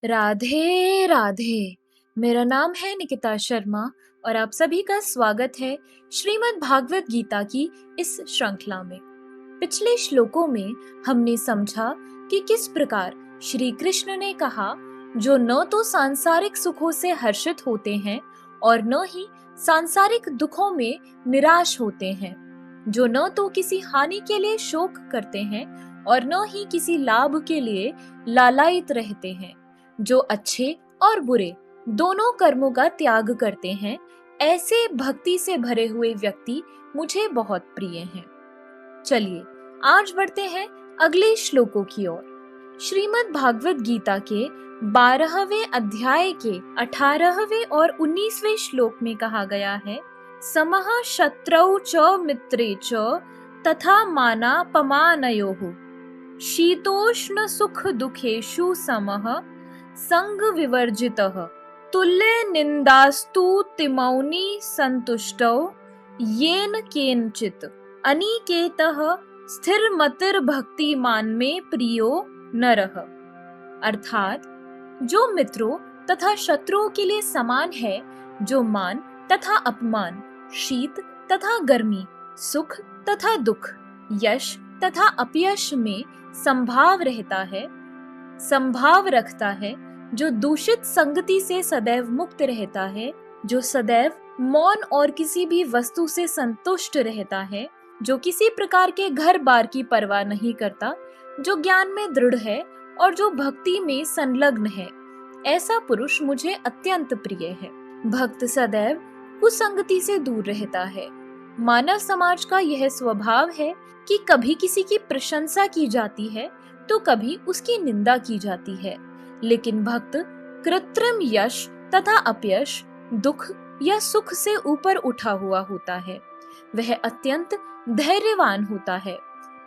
राधे राधे। मेरा नाम है निकिता शर्मा और आप सभी का स्वागत है श्रीमद् भागवत गीता की इस श्रृंखला में। पिछले श्लोकों में हमने समझा कि किस प्रकार श्री कृष्ण ने कहा, जो न तो सांसारिक सुखों से हर्षित होते हैं और न ही सांसारिक दुखों में निराश होते हैं, जो न तो किसी हानि के लिए शोक करते हैं और न ही किसी लाभ के लिए लालायित रहते हैं, जो अच्छे और बुरे दोनों कर्मों का त्याग करते हैं, ऐसे भक्ति से भरे हुए व्यक्ति मुझे बहुत प्रिय हैं। चलिए आज बढ़ते हैं अगले श्लोकों की ओर। श्रीमद् भागवत गीता के 12वें अध्याय के 18वें और 19वें श्लोक में कहा गया है, समः शत्रौ च मित्रे च तथा मानापमानयोः शीतोष्ण सुख दुखेषु समः संग विवर्जितः तुल्य निंदास्तु तिमौनि संतुष्टौ येन केनचित् अनिकेतः स्थिर भक्तिमान में प्रियो नरः। अर्थात जो मित्रों तथा शत्रुओं के लिए समान है, जो मान तथा अपमान, शीत तथा गर्मी, सुख तथा दुख, यश तथा अपयश में संभाव रखता है, जो दूषित संगति से सदैव मुक्त रहता है, जो सदैव मौन और किसी भी वस्तु से संतुष्ट रहता है, जो किसी प्रकार के घर बार की परवाह नहीं करता, जो ज्ञान में दृढ़ है और जो भक्ति में संलग्न है, ऐसा पुरुष मुझे अत्यंत प्रिय है। भक्त सदैव कुसंगति से दूर रहता है। मानव समाज का यह स्वभाव है कि कभी किसी की प्रशंसा की जाती है तो कभी उसकी निंदा की जाती है, लेकिन भक्त कृत्रिम यश तथा अपयश, दुख या सुख से ऊपर उठा हुआ होता है। वह अत्यंत धैर्यवान होता है।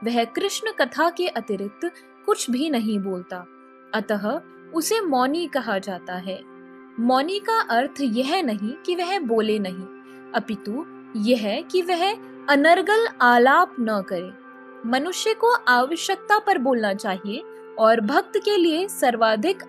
वह कृष्ण कथा के अतिरिक्त कुछ भी नहीं बोलता, अतः उसे मौनी कहा जाता है। मौनी का अर्थ यह नहीं कि वह बोले नहीं, अपितु यह कि वह अनर्गल आलाप न करे। मनुष्य को आवश्यकता पर बोलना चाहिए और भक्त के लिए सर्वाधिक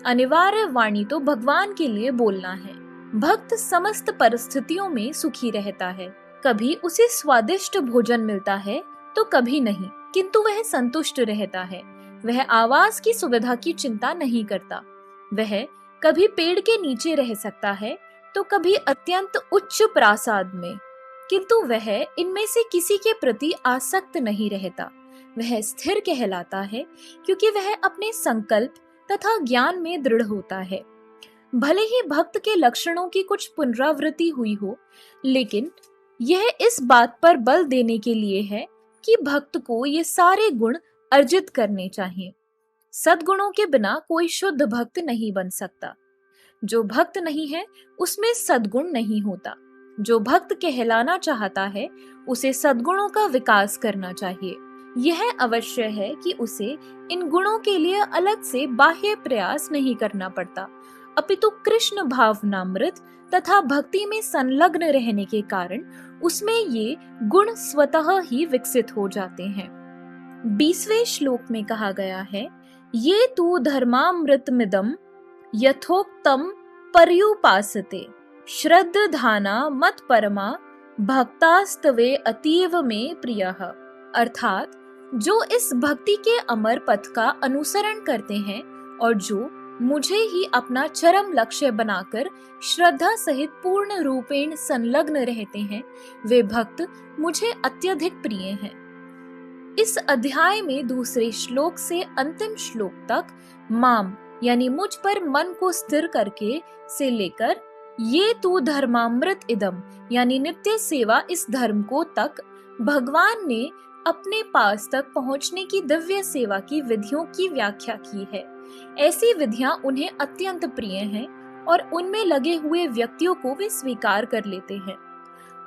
अनिवार्य वाणी तो भगवान के लिए बोलना है। भक्त समस्त परिस्थितियों में सुखी रहता है। कभी उसे स्वादिष्ट भोजन मिलता है तो कभी नहीं, किंतु वह संतुष्ट रहता है। वह आवास की सुविधा की चिंता नहीं करता। वह कभी पेड़ के नीचे रह सकता है तो कभी अत्यंत उच्च प्रासाद में, किंतु वह इनमें से किसी के प्रति आसक्त नहीं रहता। वह स्थिर कहलाता है क्योंकि वह अपने संकल्प तथा ज्ञान में दृढ़ होता है। भले ही भक्त के लक्षणों की कुछ पुनरावृत्ति हुई हो, लेकिन यह इस बात पर बल देने के लिए है कि भक्त को ये सारे गुण अर्जित करने चाहिए। सद्गुणों के बिना कोई शुद्ध भक्त नहीं बन सकता। जो भक्त नहीं है उसमें सद्गुण नहीं होता। जो भक्त कहलाना चाहता है उसे सद्गुणों का विकास करना चाहिए। यह अवश्य है कि उसे इन गुणों के लिए अलग से बाह्य प्रयास नहीं करना पड़ता, अपितु कृष्ण भावनामृत तथा भक्ति में संलग्न रहने के कारण उसमें ये गुण स्वतः ही विकसित हो जाते हैं। 20वें श्लोक में कहा गया है, ये तु धर्मामृतमिदं यथोक्तम पर्युपासते श्रद्धाना मत परमा भक्तास्तवे अतीव में प्रियः। अर्थात जो इस भक्ति के अमर पथ का अनुसरण करते हैं और जो मुझे ही अपना चरम लक्ष्य बनाकर श्रद्धा सहित पूर्ण रूपेण संलग्न रहते हैं, वे भक्त मुझे अत्यधिक प्रिय हैं। इस अध्याय में दूसरे श्लोक से अंतिम श्लोक तक माम यानी मुझ पर मन को स्थिर करके से लेकर ये तू धर्मामृत इदम यानी नित्य सेवा इस धर्म को तक भगवान ने अपने पास तक पहुंचने की दिव्य सेवा की विधियों की व्याख्या की है। ऐसी विधियां उन्हें अत्यंत प्रिय हैं और उनमें लगे हुए व्यक्तियों को वे स्वीकार कर लेते हैं।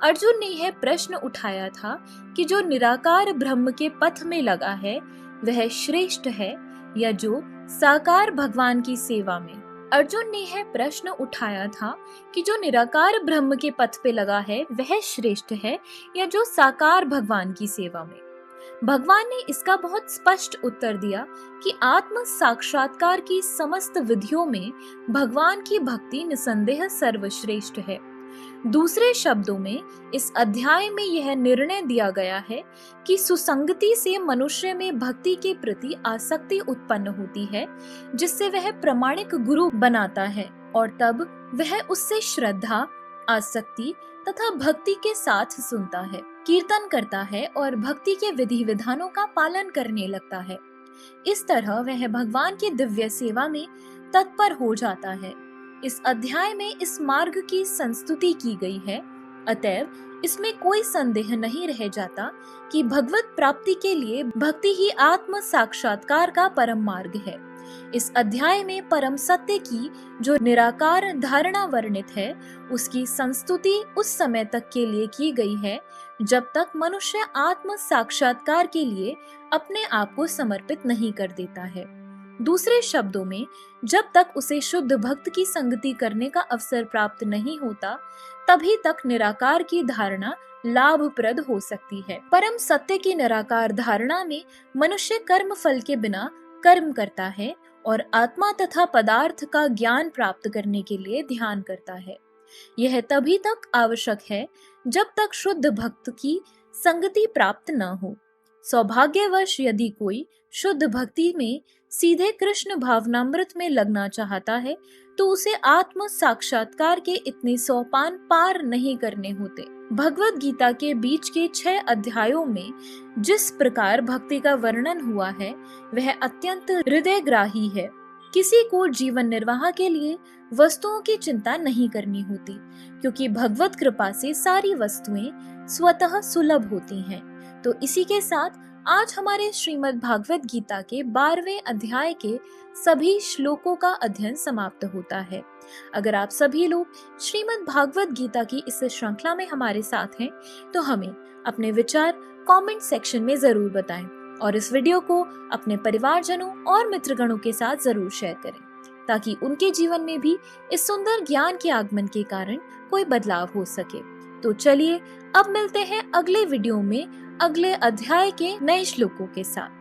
अर्जुन ने यह प्रश्न उठाया था कि जो निराकार ब्रह्म के पथ में लगा है वह श्रेष्ठ है या जो साकार भगवान की सेवा में। अर्जुन ने यह प्रश्न उठाया था कि जो निराकार ब्रह्म के पथ पे लगा है वह श्रेष्ठ है या जो साकार भगवान की सेवा में। भगवान ने इसका बहुत स्पष्ट उत्तर दिया कि आत्म साक्षात्कार की समस्त विधियों में भगवान की भक्ति निसंदेह सर्वश्रेष्ठ है। दूसरे शब्दों में इस अध्याय में यह निर्णय दिया गया है कि सुसंगति से मनुष्य में भक्ति के प्रति आसक्ति उत्पन्न होती है, जिससे वह प्रामाणिक गुरु बनाता है और तब वह उससे श्रद्धा, आसक्ति तथा भक्ति के साथ सुनता है, कीर्तन करता है और भक्ति के विधि विधानों का पालन करने लगता है। इस तरह वह भगवान की दिव्य सेवा में तत्पर हो जाता है। इस अध्याय में इस मार्ग की संस्तुति की गई है, अतएव इसमें कोई संदेह नहीं रह जाता कि भगवत प्राप्ति के लिए भक्ति ही आत्म साक्षात्कार का परम मार्ग है। इस अध्याय में परम सत्य की जो निराकार धारणा वर्णित है, उसकी संस्तुति उस समय तक के लिए की गई है जब तक मनुष्य आत्म साक्षात्कार के लिए अपने आप को समर्पित नहीं कर देता है। दूसरे शब्दों में, जब तक उसे शुद्ध भक्त की संगति करने का अवसर प्राप्त नहीं होता, तभी तक निराकार की धारणा लाभप्रद हो सकती है। परम सत्य की निराकार धारणा में मनुष्य कर्म फल के बिना कर्म करता है और आत्मा तथा पदार्थ का ज्ञान प्राप्त करने के लिए ध्यान करता है। यह तभी तक आवश्यक है जब तक शुद्ध भक्त की संगति प्राप्त न हो। सौभाग्यवश यदि कोई शुद्ध भक्ति में सीधे कृष्ण भावनामृत में लगना चाहता है, तो उसे आत्म साक्षात्कार के इतने सोपान पार नहीं करने होते। भगवत गीता के बीच के 6 अध्यायों में जिस प्रकार भक्ति का वर्णन हुआ है, वह अत्यंत हृदयग्राही है। किसी को जीवन निर्वाह के लिए वस्तुओं की चिंता नहीं करनी होती, क्योंकि भगवत कृपा से सारी वस्तुएं स्वतः सुलभ होती हैं। तो इसी के साथ आज हमारे श्रीमद् भागवत गीता के 12वें अध्याय के सभी श्लोकों का अध्ययन समाप्त होता है। अगर आप सभी लोग श्रीमद् भागवत गीता की इस श्रृंखला में हमारे साथ हैं, तो हमें अपने विचार कमेंट सेक्शन में जरूर बताएं और इस वीडियो को अपने परिवारजनों और मित्रगणों के साथ जरूर शेयर करें, ताकि उनके जीवन में भी इस सुंदर ज्ञान के आगमन के कारण कोई बदलाव हो सके। तो चलिए अब मिलते हैं अगले वीडियो में अगले अध्याय के नए श्लोकों के साथ।